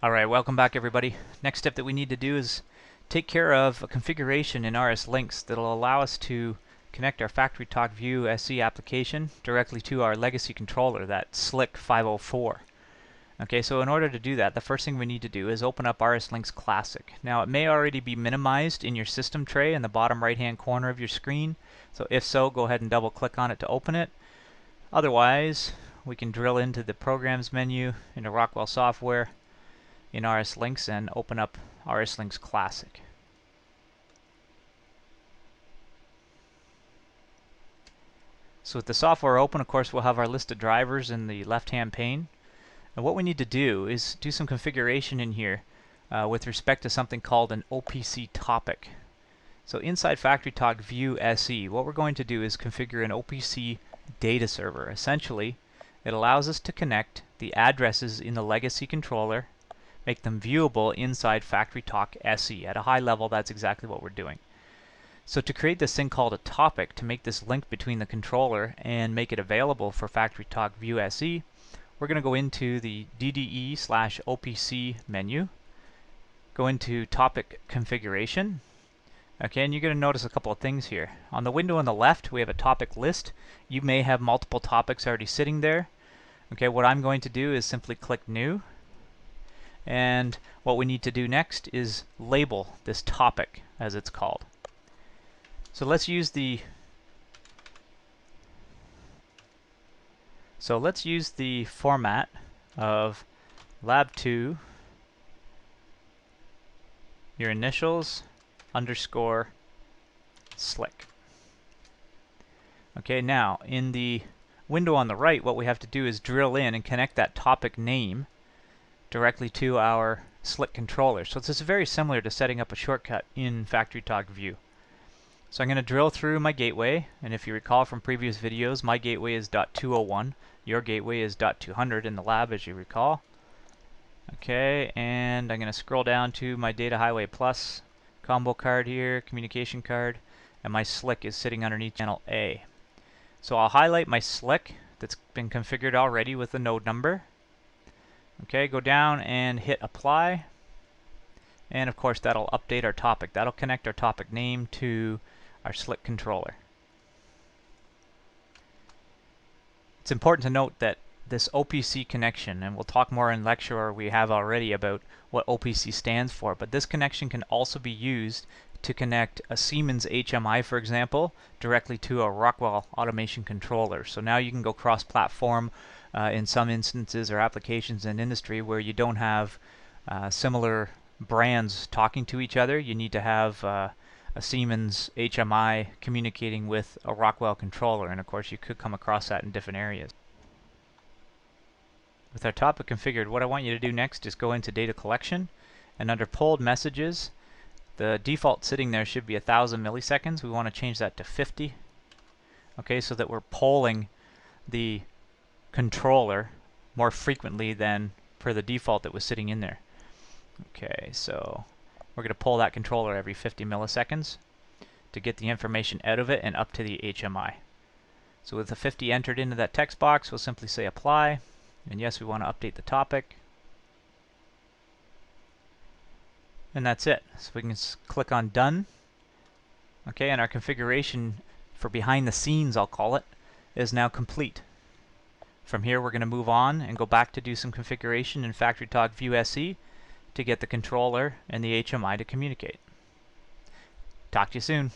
Alright, welcome back everybody. Next step that we need to do is take care of a configuration in RSLinx that'll allow us to connect our FactoryTalk View SE application directly to our legacy controller, that SLIC 504. Okay, so in order to do that, the first thing we need to do is open up RSLinx Classic. Now it may already be minimized in your system tray in the bottom right hand corner of your screen, so if so, go ahead and double click on it to open it. Otherwise, we can drill into the Programs menu, into Rockwell Software, in RSLinx and open up RSLinx Classic. So with the software open, of course, we'll have our list of drivers in the left-hand pane. And what we need to do is do some configuration in here with respect to something called an OPC topic. So inside FactoryTalk View SE, what we're going to do is configure an OPC data server. Essentially, it allows us to connect the addresses in the legacy controller, make them viewable inside FactoryTalk SE. At a high level, that's exactly what we're doing. So to create this thing called a topic, to make this link between the controller and make it available for FactoryTalk View SE, we're going to go into the DDE/OPC menu, go into Topic Configuration. Okay, and you're going to notice a couple of things here. On the window on the left, we have a topic list. You may have multiple topics already sitting there. Okay, what I'm going to do is simply click New. And what we need to do next is label this topic, as it's called. So let's use the format of lab2 your initials underscore slick. Okay, now in the window on the right, what we have to do is drill in and connect that topic name directly to our SLIC controller. So this is very similar to setting up a shortcut in FactoryTalk View. So I'm going to drill through my gateway, and if you recall from previous videos, my gateway is .201, your gateway is .200 in the lab, as you recall. Okay, and I'm going to scroll down to my Data Highway Plus combo card here, communication card, and my SLIC is sitting underneath channel A. So I'll highlight my SLIC that's been configured already with the node number. Okay, go down and hit apply, and of course that'll update our topic. That'll connect our topic name to our SLIC controller. It's important to note that this OPC connection, and we'll talk more in lecture, or we have already, about what OPC stands for, but this connection can also be used to connect a Siemens HMI, for example, directly to a Rockwell automation controller. So now you can go cross-platform in some instances or applications in industry where you don't have similar brands talking to each other. You need to have a Siemens HMI communicating with a Rockwell controller, and of course you could come across that in different areas. With our topic configured, what I want you to do next is go into Data Collection, and under Polled Messages, the default sitting there should be 1000 milliseconds. We want to change that to 50. Okay, so that we're polling the controller more frequently than per the default that was sitting in there. Okay, so we're going to pull that controller every 50 milliseconds to get the information out of it and up to the HMI. So with the 50 entered into that text box, we'll simply say apply, and yes, we want to update the topic. And that's it. So we can click on Done. Okay, and our configuration for behind the scenes, I'll call it, is now complete. From here, we're going to move on and go back to do some configuration in FactoryTalk View SE to get the controller and the HMI to communicate. Talk to you soon.